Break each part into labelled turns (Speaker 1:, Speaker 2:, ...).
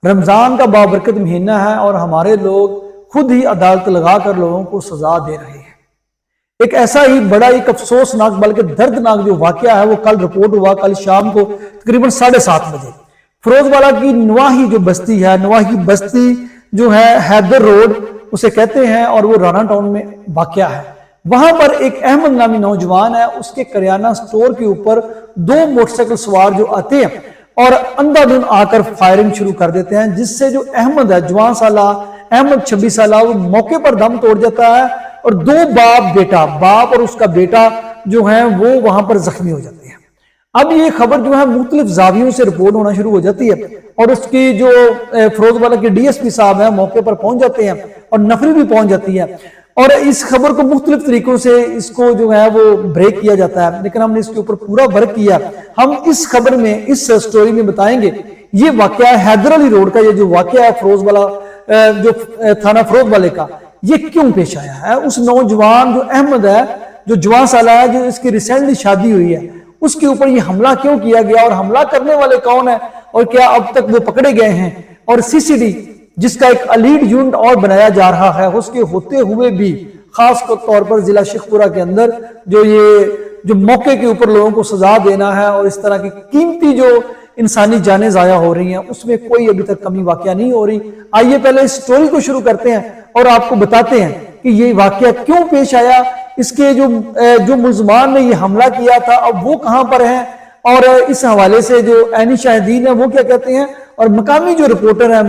Speaker 1: رمضان کا بابرکت مہینہ ہے اور ہمارے لوگ خود ہی عدالت لگا کر لوگوں کو سزا دے رہے ہیں۔ ایک ایسا ہی بڑا ایک افسوسناک بلکہ دردناک جو واقعہ ہے وہ کل رپورٹ ہوا، کل شام کو تقریباً 7:30 بجے فیروز والا کی نواحی جو بستی ہے، نواحی بستی جو ہے حیدر روڈ اسے کہتے ہیں، اور وہ رانا ٹاؤن میں واقع ہے۔ وہاں پر ایک احمد نامی نوجوان ہے، اس کے کریانہ سٹور کے اوپر 2 موٹر سائیکل سوار جو آتے ہیں اور اندھا دھند آ کر فائرنگ شروع کر دیتے ہیں، جس سے جو احمد ہے جوان سالہ احمد 26 سالہ وہ موقع پر دم توڑ جاتا ہے، اور 2 باپ اور اس کا بیٹا جو ہیں وہ وہاں پر زخمی ہو جاتے ہیں۔ اب یہ خبر جو ہے مختلف زاویوں سے رپورٹ ہونا شروع ہو جاتی ہے، اور اس کی جو فیروز والا کے ڈی ایس پی صاحب ہیں موقع پر پہنچ جاتے ہیں، اور نفری بھی پہنچ جاتی ہے، اور اس خبر کو مختلف طریقوں سے اس کو جو ہے وہ بریک کیا جاتا ہے، لیکن ہم نے اس کے اوپر پورا ورک کیا۔ ہم اس خبر میں اس سٹوری میں بتائیں گے یہ واقعہ حیدر علی روڈ کا، یہ جو واقعہ ہے فیروز والا جو تھانہ فیروز والے کا، یہ کیوں پیش آیا ہے۔ اس نوجوان جو احمد ہے جو جوان سالہ ہے، جو اس کی ریسنٹلی شادی ہوئی ہے، اس کے اوپر یہ حملہ کیوں کیا گیا، اور حملہ کرنے والے کون ہیں، اور کیا اب تک وہ پکڑے گئے ہیں، اور سی سی ڈی جس کا ایک لیڈ یونٹ اور بنایا جا رہا ہے، اس کے ہوتے ہوئے بھی خاص طور پر ضلع شیخ پورہ کے اندر جو موقع کے اوپر لوگوں کو سزا دینا ہے، اور اس طرح کی قیمتی جو انسانی جانیں ضائع ہو رہی ہیں، اس میں کوئی ابھی تک کمی واقعہ نہیں ہو رہی۔ آئیے پہلے اس سٹوری کو شروع کرتے ہیں اور آپ کو بتاتے ہیں کہ یہ واقعہ کیوں پیش آیا، اس کے جو ملزمان نے یہ حملہ کیا تھا اب وہ کہاں پر ہیں، اور اس حوالے سے جو عینی شاہدین ہیں وہ کیا کہتے ہیں، اور مقامی جو رپورٹر ہیں،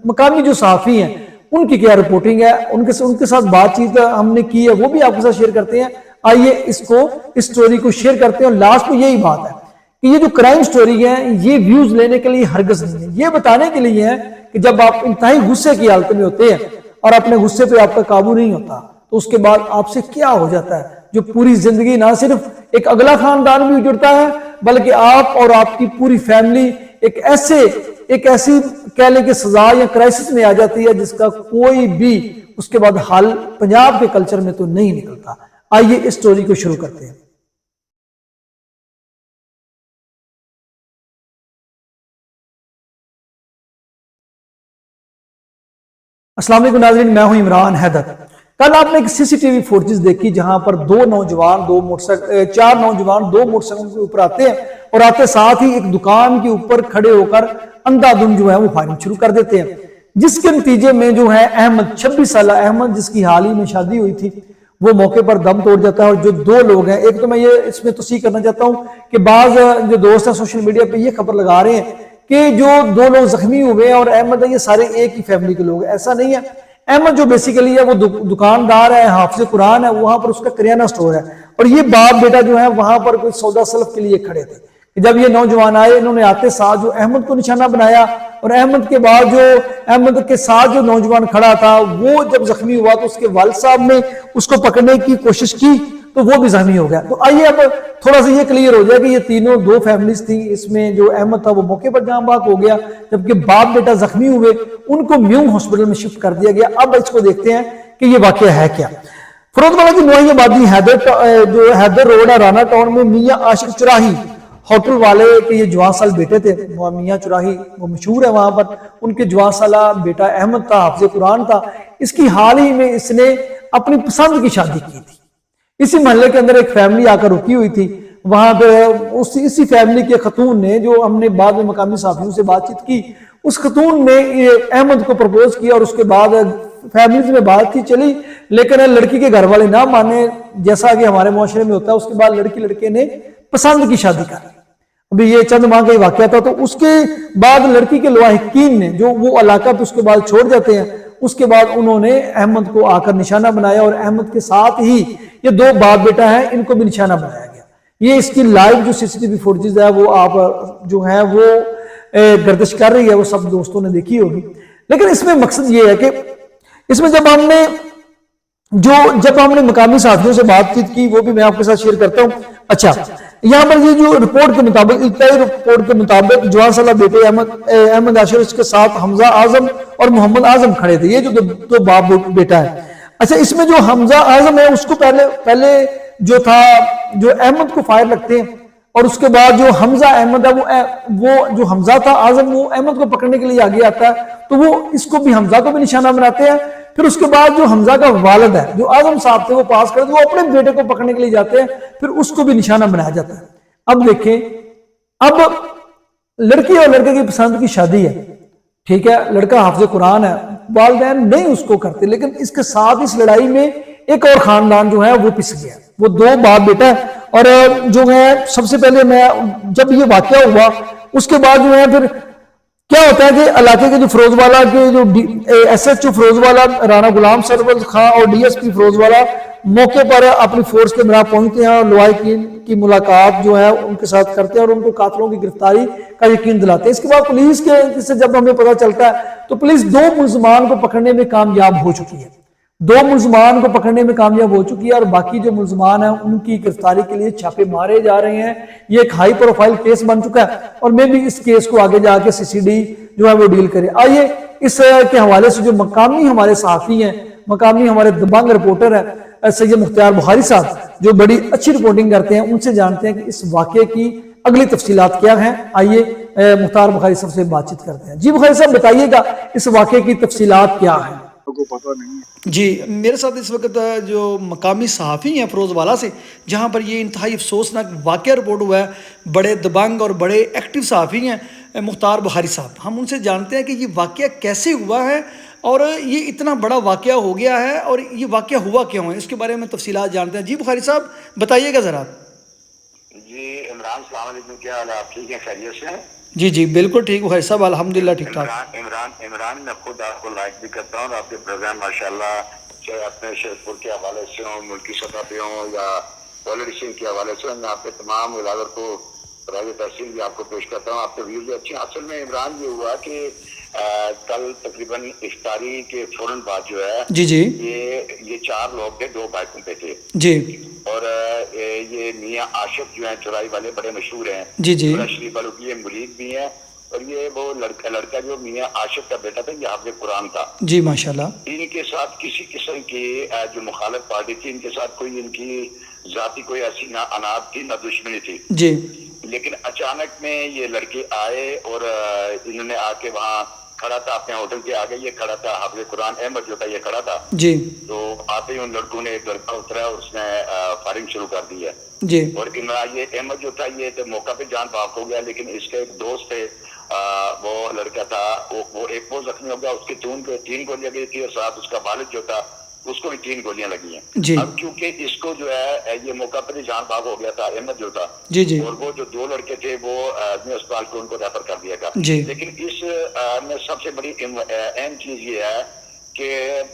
Speaker 1: مقامی جو صحافی ہیں، ان کی کیا رپورٹنگ ہے، ان کے ساتھ بات چیت ہم نے کی ہے، وہ بھی آپ کے ساتھ شیئر کرتے ہیں۔ آئیے اس سٹوری کو شیئر کرتے ہیں، اور لاسٹ میں یہی بات ہے کہ یہ جو کرائم سٹوری ہے یہ ویوز لینے کے لیے ہرگز نہیں ہے، یہ بتانے کے لیے ہے کہ جب آپ انتہائی غصے کی حالت میں ہوتے ہیں اور اپنے غصے پہ آپ کا قابو نہیں ہوتا تو اس کے بعد آپ سے کیا ہو جاتا ہے، جو پوری زندگی نہ صرف ایک اگلا خاندان بھی اجڑتا ہے بلکہ آپ اور آپ کی پوری فیملی ایک ایسی کہہ لیں کہ سزا یا کرائسس میں آ جاتی ہے جس کا کوئی بھی اس کے بعد حل پنجاب کے کلچر میں تو نہیں نکلتا۔ آئیے اس سٹوری کو شروع کرتے ہیں۔ السلام علیکم ناظرین، میں ہوں عمران حیدر۔ کل آپ نے ایک سی سی ٹی وی فوٹیج دیکھی جہاں پر 4 نوجوان 2 موٹر سائیکل کے اوپر آتے ہیں، اور آتے ساتھ ہی ایک دکان کے اوپر کھڑے ہو کر اندھا دھند جو ہے وہ فائرنگ شروع کر دیتے ہیں، جس کے نتیجے میں جو ہے احمد 26 سالہ احمد جس کی حال ہی میں شادی ہوئی تھی وہ موقع پر دم توڑ جاتا ہے، اور جو 2 لوگ ہیں، ایک تو میں یہ اس میں تصحیح کرنا چاہتا ہوں کہ بعض جو دوست ہیں سوشل میڈیا پہ یہ خبر لگا رہے ہیں کہ جو 2 لوگ زخمی ہوئے ہیں اور احمد ہے یہ سارے ایک ہی فیملی کے لوگ ہیں، ایسا نہیں ہے۔ احمد جو بیسیکلی ہے وہ دکاندار ہے، حافظ قرآن ہے، وہاں پر اس کا کریانہ سٹور ہے، اور یہ باپ بیٹا جو ہے وہاں پر کوئی سودا سلف کے لیے کھڑے تھے۔ جب یہ نوجوان آئے انہوں نے آتے ساتھ جو احمد کو نشانہ بنایا، اور احمد کے بعد جو احمد کے ساتھ جو نوجوان کھڑا تھا وہ جب زخمی ہوا تو اس کے والد صاحب نے اس کو پکڑنے کی کوشش کی تو وہ بھی زخمی ہو گیا۔ تو آئیے اب تھوڑا سا یہ کلیئر ہو جائے کہ یہ تینوں 2 فیملیز تھی، اس میں جو احمد تھا وہ موقع پر جاں بحق ہو گیا، جبکہ باپ بیٹا زخمی ہوئے، ان کو میون ہاسپٹل میں شفٹ کر دیا گیا۔ اب اس کو دیکھتے ہیں کہ یہ واقعہ ہے کیا۔ فیروز والا کی نواحی آبادی جو حیدر روڈ ہے رانا ٹاؤن میں میاں عاشق چراہی ہوٹل والے کے یہ جوان سال بیٹے تھے، میاں چراہی وہ مشہور ہے وہاں پر، ان کے جوان سالہ بیٹا احمد تھا، حافظ قرآن تھا۔ اس کی حال ہی میں اس نے اپنی پسند کی شادی کی تھی۔ اسی محلے کے اندر ایک فیملی آ کر رکی ہوئی تھی، وہاں پہ اسی فیملی کے خاتون نے جو ہم نے بعد میں مقامی صحافیوں سے بات چیت کی، اس خاتون نے احمد کو پرپوز کیا، اور اس کے بعد فیملیز میں بات کی چلی، لیکن لڑکی کے گھر والے نہ مانے، جیسا کہ ہمارے معاشرے میں ہوتا ہے۔ اس کے بعد لڑکے نے پسند کی شادی کر لی۔ ابھی یہ چند ماہ کا ہی واقعہ تھا، تو اس کے بعد لڑکی کے لواحقین نے جو وہ علاقہ پہ اس کے بعد چھوڑ جاتے ہیں، اس کے بعد انہوں نے احمد کو آ کر نشانہ بنایا، اور احمد کے ساتھ ہی یہ 2 باپ بیٹا ہیں ان کو بھی نشانہ بنایا گیا۔ یہ اس کی لائیو جو سی سی ٹی وی فوٹیج ہے وہ آپ جو ہے وہ گردش کر رہی ہے، وہ سب دوستوں نے دیکھی ہوگی۔ لیکن اس میں مقصد یہ ہے کہ اس میں جب ہم نے مقامی صحافیوں سے بات چیت کی، وہ بھی میں آپ کے ساتھ شیئر کرتا ہوں۔ اچھا، یہاں پر یہ جو رپورٹ کے مطابق جوان سالہ بیٹے احمد عاشر اس کے ساتھ حمزہ اعظم اور محمد اعظم کھڑے تھے، یہ جو 2 باپ بیٹا ہے۔ اچھا، اس میں جو حمزہ اعظم ہے اس کو پہلے جو تھا جو احمد کو فائر لگتے ہیں، اور اس کے بعد جو حمزہ احمد ہے وہ جو حمزہ تھا اعظم وہ احمد کو پکڑنے کے لیے آگے آتا ہے، تو وہ اس کو بھی حمزہ کو بھی نشانہ بناتے ہیں. پھر اس کے بعد جو حمزہ کا والد ہے جو اعظم صاحب تھے وہ پاس کرتے وہ اپنے بیٹے کو پکڑنے کے لیے جاتے ہیں، پھر اس کو بھی نشانہ بنایا جاتا ہے. اب دیکھیں، اب لڑکی اور لڑکے کی پسند کی شادی ہے، ٹھیک ہے، لڑکا حافظ قرآن ہے، والدین نہیں اس کو کرتے، لیکن اس کے ساتھ اس لڑائی میں ایک اور خاندان جو ہے وہ پس گیا. وہ دو باپ بیٹا ہے، اور جو ہے سب سے پہلے میں جب یہ واقعہ ہوا اس کے بعد جو ہے پھر کیا ہوتا ہے کہ علاقے کے جو فیروز والا کے جو ایس ایچ او فیروز والا رانا غلام سرور خان اور ڈی ایس پی فیروز والا موقع پر اپنی فورس کے بنا پہنچتے ہیں اور لواحقین کی ملاقات جو ہے ان کے ساتھ کرتے ہیں اور ان کو قاتلوں کی گرفتاری کا یقین دلاتے ہیں. اس کے بعد پولیس کے سے جب ہمیں پتہ چلتا ہے تو پولیس دو ملزمان کو پکڑنے میں کامیاب ہو چکی ہے، دو ملزمان کو پکڑنے میں کامیاب ہو چکی ہے، اور باقی جو ملزمان ہیں ان کی گرفتاری کے لیے چھاپے مارے جا رہے ہیں. یہ ایک ہائی پروفائل کیس بن چکا ہے، اور میں بھی اس کیس کو آگے جا کے سی سی ڈی جو ہے وہ ڈیل کرے. آئیے اس کے حوالے سے جو مقامی ہمارے صحافی ہیں، مقامی ہمارے دبنگ رپورٹر ہیں سید مختار بخاری صاحب جو بڑی اچھی رپورٹنگ کرتے ہیں، ان سے جانتے ہیں کہ اس واقعے کی اگلی تفصیلات کیا ہیں. آئیے مختار بخاری صاحب سے بات چیت کرتے ہیں. جی بخاری صاحب بتائیے گا اس واقعے کی تفصیلات کیا ہیں؟
Speaker 2: کو پتہ نہیں ہے.
Speaker 1: جی میرے ساتھ اس وقت جو مقامی صحافی ہیں فیروز والا سے، جہاں پر یہ انتہائی افسوسناک واقعہ رپورٹ ہوا ہے، بڑے دبنگ اور بڑے ایکٹیو صحافی ہیں مختار بخاری صاحب. ہم ان سے جانتے ہیں کہ یہ واقعہ کیسے ہوا ہے اور یہ اتنا بڑا واقعہ ہو گیا ہے اور یہ واقعہ ہوا کیوں ہے، اس کے بارے میں تفصیلات جانتے ہیں. جی بخاری صاحب بتائیے گا ذرا.
Speaker 2: جی عمران السلام علیکم، کیا حال ہے؟ آپ ٹھیک ہیں؟ خیریت سے ہیں؟
Speaker 1: جی جی بالکل ٹھیک بخاری صاحب، الحمدللہ ٹھیک ٹھاک.
Speaker 2: عمران میں خود آپ کو لائک بھی کرتا ہوں، اور آپ کے پروگرام ماشاءاللہ چاہے اپنے شیخ پور کے حوالے سے ہوں، ملکی سطح پہ ہوں یا پولیٹیشین کے حوالے سے، میں آپ کے تمام ولادت کو راج تحسین بھی آپ کو پیش کرتا ہوں. آپ کے ویوز بھی اچھے ہیں. اصل میں عمران یہ ہوا کہ کل تقریباً افطاری کے فوراً بعد جو ہے
Speaker 1: جی جی
Speaker 2: یہ چار لوگ تھے، دو بائکوں پہ تھے
Speaker 1: جی
Speaker 2: اور یہ میاں عاشق جو ہیں چورائی والے بڑے مشہور ہیں،
Speaker 1: جی جی
Speaker 2: چورا شریف والوں کی یہ مرید بھی ہیں، اور یہ وہ لڑکا جو میاں عاشق کا بیٹا تھا یہ حافظ قرآن تھا.
Speaker 1: جی ماشاءاللہ.
Speaker 2: ان کے ساتھ کسی قسم کی جو مخالف پارٹی تھی ان کے ساتھ کوئی ان کی ذاتی کوئی ایسی نہ اناج تھی نہ دشمنی تھی.
Speaker 1: جی
Speaker 2: لیکن اچانک میں یہ لڑکے آئے اور انہوں نے آ کے وہاں کھڑا تھا اپنے ہوٹل کے آگے، یہ کھڑا تھا حافظ قرآن احمد جو تھا یہ کھڑا تھا.
Speaker 1: جی
Speaker 2: تو آتے ہی ان لڑکوں نے ایک لڑکا اترا اور اس نے فائرنگ شروع کر دی ہے.
Speaker 1: جی
Speaker 2: اور یہ احمد جو تھا یہ تو موقع پہ جان بحق ہو گیا، لیکن اس کے ایک دوست تھے وہ لڑکا تھا وہ ایک وہ زخمی ہو گیا، اس کے 3 گولیاں لگی تھی، اور ساتھ اس کا والد جو تھا اس کو بھی 3 گولیاں لگی ہیں.
Speaker 1: جی
Speaker 2: اب کیونکہ اس کو جو ہے یہ موقع پر جان بحق ہو گیا تھا احمد جو تھا،
Speaker 1: جی جی
Speaker 2: اور وہ جو 2 لڑکے تھے وہ آدمی اسپتال کو ان کو ریفر کر دیا گیا.
Speaker 1: جی
Speaker 2: لیکن اس میں سب سے بڑی اہم چیز یہ ہے کہ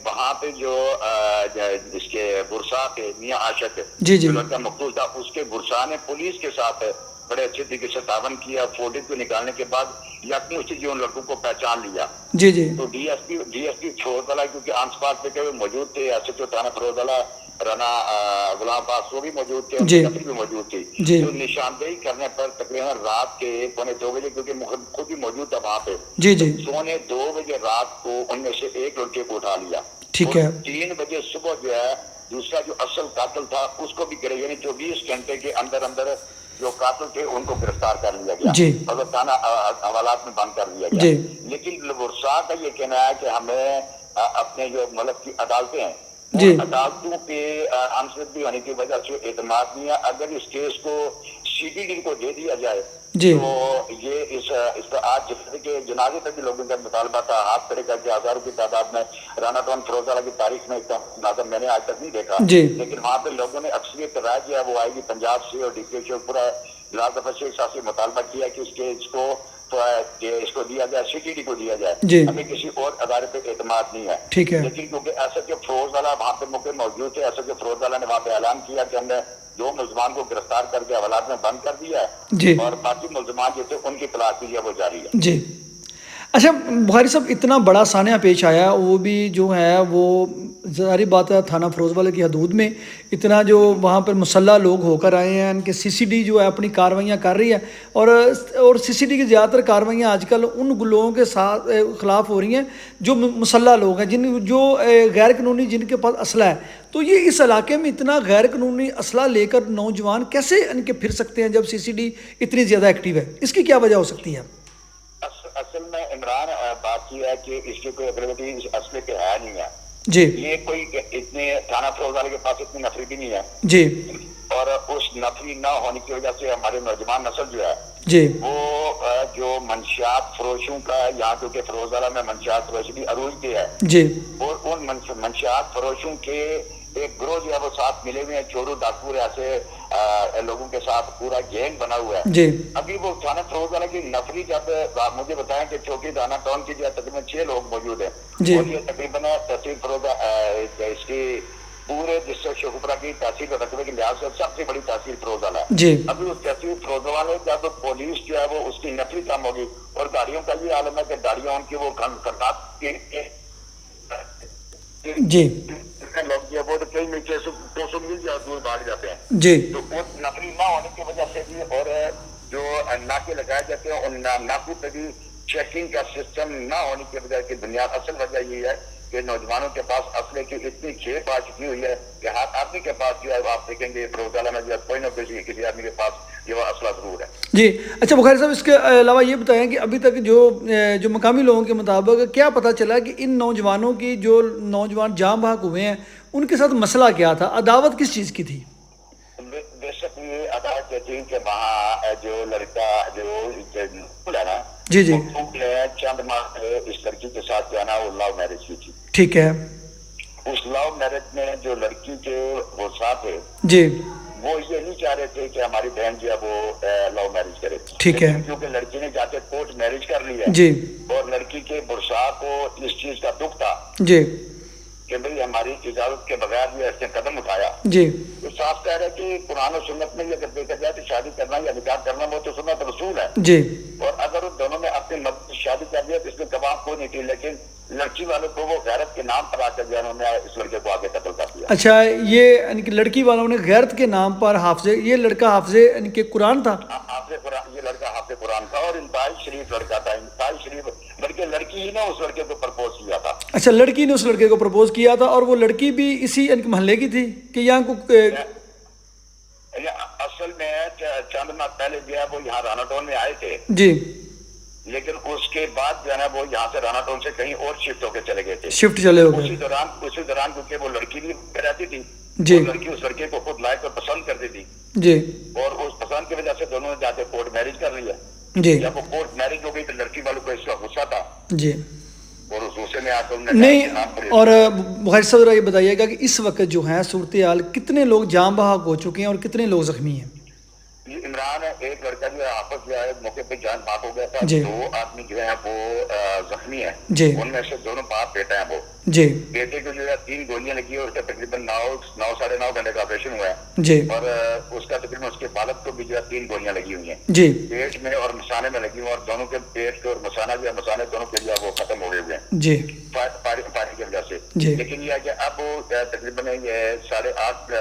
Speaker 2: وہاں پہ جو اس کے برسا تھے میاں عاشق
Speaker 1: جی جی
Speaker 2: جو لڑکا مقتول تھا، اس کے برسا نے پولیس کے ساتھ بڑے اچھے طریقے سے تعاون کیا. فوٹیج کو نکالنے کے بعد یقین اسی جو ان لڑکوں کو پہچان لیا.
Speaker 1: جی جی
Speaker 2: تو ڈی ایس پی فیروز والا کیونکہ آن اسپاٹ پہ کہ وہ موجود تھے، ایس ایچ او تھانہ فیروز والا رانا غلام پاس وہ بھی موجود تھے، ان کی نفری بھی موجود تھی. تو نشاندہی کرنے پر تقریباً رات کے 1:45 بجے کیونکہ خود بھی موجود تھا وہاں پہ،
Speaker 1: جی جی
Speaker 2: 2:45 بجے رات کو ان میں سے ایک لڑکے کو اٹھا لیا.
Speaker 1: ٹھیک ہے.
Speaker 2: 3 بجے صبح جو ہے دوسرا جو اصل قاتل تھا اس کو بھی گرے، یعنی 24 گھنٹے کے اندر جو قاتل تھے ان کو گرفتار کر لیا گیا اور تھانہ حوالات میں بند کر دیا گیا. لیکن ورثاء کا یہ کہنا ہے کہ ہمیں اپنے جو ملک کی عدالتیں ہیں عدالتوں پہ انصردی ہونے کی وجہ سے اعتماد نہیں ہے. اگر اس کیس کو سی ٹی ڈی کو دے دیا جائے تو یہ اس کا آج جیسے کہ جنازے تک بھی لوگوں کا مطالبہ تھا، ہاتھ کھڑے کر کے ہزاروں کی تعداد میں رانا ٹون فیروز والا کی تاریخ میں اتنا میں نے آج تک نہیں دیکھا. لیکن وہاں پہ لوگوں نے اکثریت رائے جو ہے وہ آئے گی پنجاب سے اور ڈی پی سے پورا بلاک دفعہ سے صاحب سے مطالبہ کیا کہ اس کو دیا جائے، سی ٹی ڈی کو دیا جائے. ہمیں کسی اور ادارے پہ اعتماد نہیں ہے. لیکن کیونکہ ایسا کہ فیروز والا وہاں پہ موقع موجود تھے، ایسا کہ فیروز والا نے وہاں پہ اعلان کیا کہ ہم نے 2 ملزمان کو گرفتار کر کے حوالات میں بند کر دیا ہے اور باقی ملزمان جو تھے ان کی تلاش بھی ہے وہ جاری ہے.
Speaker 1: جی اچھا بخاری صاحب، اتنا بڑا سانحہ پیش آیا، وہ بھی جو ہے وہ ظاہری بات ہے تھانہ فیروز والے کی حدود میں، اتنا جو وہاں پر مسلح لوگ ہو کر آئے ہیں، ان کے سی سی ڈی جو ہے اپنی کارروائیاں کر رہی ہے، اور سی سی ڈی کی زیادہ تر کارروائیاں آج کل ان لوگوں کے ساتھ خلاف ہو رہی ہیں جو مسلح لوگ ہیں، جو غیر قانونی، جن کے پاس اسلحہ ہے۔ تو یہ اس علاقے میں اتنا غیر قانونی اسلحہ لے کر نوجوان کیسے ان کے پھر سکتے ہیں جب سی سی ڈی اتنی زیادہ ایکٹیو ہے؟ اس کی کیا وجہ ہو سکتی ہے؟
Speaker 2: اصل میں عمران بات یہ ہے کہ اس کی کوئی اویلیبلٹی اس اسلحے کے ہے نہیں ہے
Speaker 1: جی
Speaker 2: یہ کوئی اتنے تھانہ فیروز والے کے پاس اتنی نفری بھی نہیں ہے
Speaker 1: جی
Speaker 2: اور اس نفری نہ ہونے کی وجہ سے ہمارے نوجوان نسل جو ہے
Speaker 1: جی
Speaker 2: وہ جو منشیات فروشوں کا یہاں کیونکہ فیروز والہ میں منشیات فروشی بھی عروج پہ ہے
Speaker 1: جی
Speaker 2: اور ان منشیات فروشوں کے ایک گروہ جو ہے وہ ساتھ ملے ہوئے ہیں، چورو ڈاکو ایسے لوگوں کے ساتھ پورا گینگ بنا ہوا ہے
Speaker 1: جی
Speaker 2: ابھی وہ تھانہ فیروز والہ کی نفری جب مجھے بتایا کہ چوکی دانا ٹاؤن کی جو ہے تقریباً 6 لوگ موجود ہیں
Speaker 1: جی
Speaker 2: اور یہ تقریباً تحصیل فیروز اس کی پورے ڈسٹرکٹ شیخوپورہ کی تحصیل کا رقبے کے لحاظ سے سب سے بڑی تحصیل فیروز والہ ہے
Speaker 1: جی
Speaker 2: ابھی اس تحصیل فیروز والے جب پولیس جو ہے وہ اس کی نفری کم ہوگی اور گاڑیوں کا یہ عالم ہے کہ گاڑیاں ان کی وہ کرناٹ
Speaker 1: جی
Speaker 2: لوگ جو ہے وہ کئی میل 200 میل یا دور بھاگ جاتے ہیں
Speaker 1: جی
Speaker 2: تو وہ نفری نہ ہونے کی وجہ سے بھی اور جو ناکے لگائے جاتے ہیں ان ناکوں پہ بھی چیکنگ کا سسٹم نہ ہونے کی وجہ کی بنیاد اصل وجہ یہ ہے کہ نوجوانوں کے پاس اسلحے کی اتنی کھیپ آ چکی ہوئی ہے کہ ہر آدمی کے پاس جو ہے آپ دیکھیں گے فیروز والہ میں جو ہے کوئی نہ کوئی کسی آدمی کے پاس یہ اسلحہ ضرور ہے
Speaker 1: جی اچھا بخاری صاحب، اس کے علاوہ یہ بتائیں کہ ابھی تک جو مقامی لوگوں کے مطابق کیا پتہ چلا کہ ان نوجوانوں کی جو نوجوان جاں بحق ہوئے ہیں ان کے ساتھ مسئلہ کیا تھا؟ عداوت کس چیز کی تھی؟
Speaker 2: بے شک یہ ادا کہتی ہے کہ وہاں جو لڑکا جو ہے نا
Speaker 1: جی جی
Speaker 2: چند ماہ اس لڑکی کے ساتھ جو ہے نا وہ لو میرج کی تھی
Speaker 1: ٹھیک ہے
Speaker 2: اس لو میرج میں جو لڑکی کے وہ ساتھ ہے
Speaker 1: جی
Speaker 2: وہ یہ نہیں چاہ رہے تھے کہ ہماری بہن جو ہے وہ لو میرج کرے
Speaker 1: ٹھیک ہے
Speaker 2: کیونکہ لڑکی نے جا کے کورٹ میرج کر لی ہے
Speaker 1: جی
Speaker 2: اور لڑکی کے برسا کو اس چیز کا دکھ تھا
Speaker 1: جی
Speaker 2: کہ بھئی ہماری اجازت کے بغیر بھی اس نے قدم اٹھایا
Speaker 1: جی
Speaker 2: تو صاف کہہ رہے کہ قرآن و سنت میں یہ اگر دیکھا جائے تو شادی کرنا یا نکاح کرنا وہ تو سنت رسول ہے
Speaker 1: جی
Speaker 2: اور اگر ان دونوں نے اپنی مرضی سے شادی کر لیا تو اس میں گواہ کوئی نہیں تھی لیکن لڑکی والوں کو وہ غیرت کے نام پر آ کر جو انہوں نے اس لڑکے کو آگے قتل کر دیا۔
Speaker 1: اچھا، یہ یعنی کہ لڑکی والوں نے غیرت کے نام پر حافظ، یہ لڑکا حافظ یعنی کہ قرآن تھا؟
Speaker 2: حافظ قرآن، یہ لڑکا حافظ قرآن تھا اور انتہائی شریف لڑکا تھا، انتہائی شریف، بلکہ لڑکی ہی نے اس لڑکے کو پرپوز کیا تھا۔
Speaker 1: اچھا، لڑکی نے اس لڑکے کو پرپوز کیا تھا اور وہ لڑکی بھی اسی یعنی کہ محلے کی تھی کہ یہاں کو
Speaker 2: اصل میں چند ماہ پہلے جو ہے وہ یہاں رانا ٹاؤن میں آئے تھے
Speaker 1: جی
Speaker 2: لیکن اس کے بعد جو ہے نا وہ یہاں سے رانا ٹاؤن سے کہیں اور شفٹ ہو کے چلے گئے تھے،
Speaker 1: شفٹ چلے ہو گئے
Speaker 2: اسی دوران کیونکہ وہ لڑکی بھی رہتی تھی،
Speaker 1: جی
Speaker 2: وہ لڑکی اس لڑکے کو خود لائق اور پسند کرتی تھی
Speaker 1: جی
Speaker 2: اور اس پسند کی وجہ سے دونوں نے جا کے کورٹ میرج کر لیا۔
Speaker 1: جی
Speaker 2: جب وہ کورٹ میرج ہو گئی تو لڑکی والوں کو اس کا غصہ تھا
Speaker 1: جی
Speaker 2: اور اس غصے میں آ کر
Speaker 1: نہیں، اور بخاری صاحب ذرا یہ بتائیے گا کہ اس وقت جو ہے صورتحال کتنے لوگ جاں بحق ہو چکے ہیں اور کتنے لوگ زخمی ہیں؟
Speaker 2: عمران ایک لڑکا جو ہے آپس جو ہے موقع پہ جان بات ہو گیا تھا،
Speaker 1: جی
Speaker 2: 2 آدمی جو ہے وہ زخمی ہیں،
Speaker 1: جی
Speaker 2: ان میں سے دونوں باپ بیٹا ہیں، وہ
Speaker 1: جی
Speaker 2: بیٹے کو جو ہے 3 گولیاں لگی اور اس کا تقریباً 9 ساڑھے 9 گھنٹے کا آپریشن ہوا ہے
Speaker 1: جی
Speaker 2: اور اس کا تقریباً اس کے بالغ کو بھی جو ہے 3 گولیاں لگی ہوئی ہیں
Speaker 1: جی
Speaker 2: پیٹ میں اور مثانے میں لگی ہوئی اور دونوں کے پیٹ اور مثانہ جو ہے مثانے دونوں کے جو ہے وہ ختم ہو گئے ہوئے ہیں
Speaker 1: جی
Speaker 2: پاری کی وجہ سے،
Speaker 1: جی
Speaker 2: لیکن یہ ہے کہ اب تقریباً یہ 8:30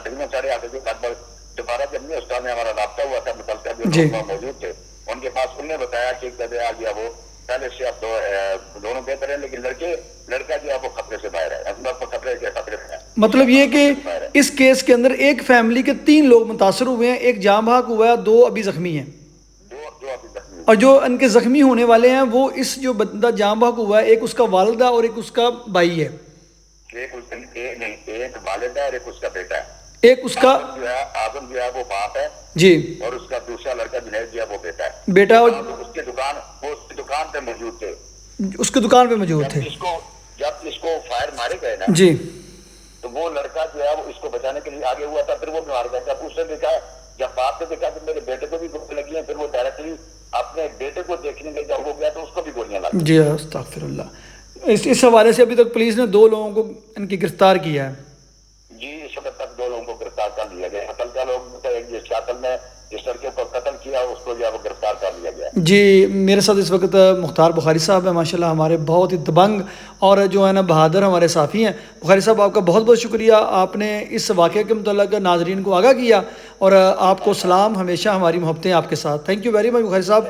Speaker 2: تقریباً 8:30 بجے بعد دوبارہ جب میں استاد میں ہمارا رابطہ ہوا تھا متعلقہ جو
Speaker 1: جی
Speaker 2: لوگ موجود تھے ان کے پاس، انہوں نے بتایا کہ آ گیا وہ پہلے سے اب دونوں بہتر ہیں لیکن لڑکا جو ہے وہ خطرے سے باہر ہے، خطرے میں ہے۔
Speaker 1: مطلب یہ کہ اس کیس کے اندر ایک فیملی کے 3 لوگ متاثر ہوئے ہیں، ایک جاں بحق ہوا ہے، 2 ابھی زخمی ہیں،
Speaker 2: دو ابھی زخمی،
Speaker 1: اور جو ان کے زخمی ہونے والے ہیں وہ اس جو بندہ جاں بحق ہوا ہے ایک اس کا والدہ اور ایک اس کا بھائی ہے،
Speaker 2: ایک والد ہے اور ایک اس کا بیٹا ہے،
Speaker 1: ایک اس کا
Speaker 2: آدم جو ہے وہ باپ ہے
Speaker 1: جی
Speaker 2: اور اس کا دوسرا لڑکا جنید جو ہے وہ بیٹا ہے،
Speaker 1: بیٹا، اور
Speaker 2: اس کی دکان پہ موجود تھے،
Speaker 1: اس کی دکان پہ موجود تھے۔
Speaker 2: جب اس کو فائر مارے گئے نا
Speaker 1: جی
Speaker 2: تو وہ لڑکا جو ہے وہ اس کو بچانے کے لیے آگے ہوا تھا، پھر وہ مار گیا، جب اس نے دیکھا، جب باپ نے دیکھا کہ میرے بیٹے کو بھی گولی لگی ہیں، پھر وہ ڈائریکٹلی اپنے بیٹے کو دیکھنے کے جب ہو گیا تو اس کو بھی گولیاں لگی۔
Speaker 1: جی استغفر اللہ۔ اس حوالے سے ابھی تک پولیس نے 2 لوگوں کو ان کی گرفتار کیا ہے؟
Speaker 2: جی اس وقت تک 2 لوگوں کو گرفتار کر لیا گیا، قتل کا لوگ جس قاتل نے جس لڑکے کو قتل کیا اس کو جو ہے وہ گرفتار کر لیا گیا۔
Speaker 1: جی میرے ساتھ اس وقت مختار بخاری صاحب ہیں، ماشاءاللہ ہمارے بہت ہی دبنگ اور جو ہے نا بہادر ہمارے صحافی ہیں۔ بخاری صاحب آپ کا بہت بہت شکریہ، آپ نے اس واقعے کے متعلق ناظرین کو آگاہ کیا، اور آپ کو سلام، ہمیشہ ہماری محبتیں آپ کے ساتھ۔ تھینک یو ویری مچ بخاری صاحب۔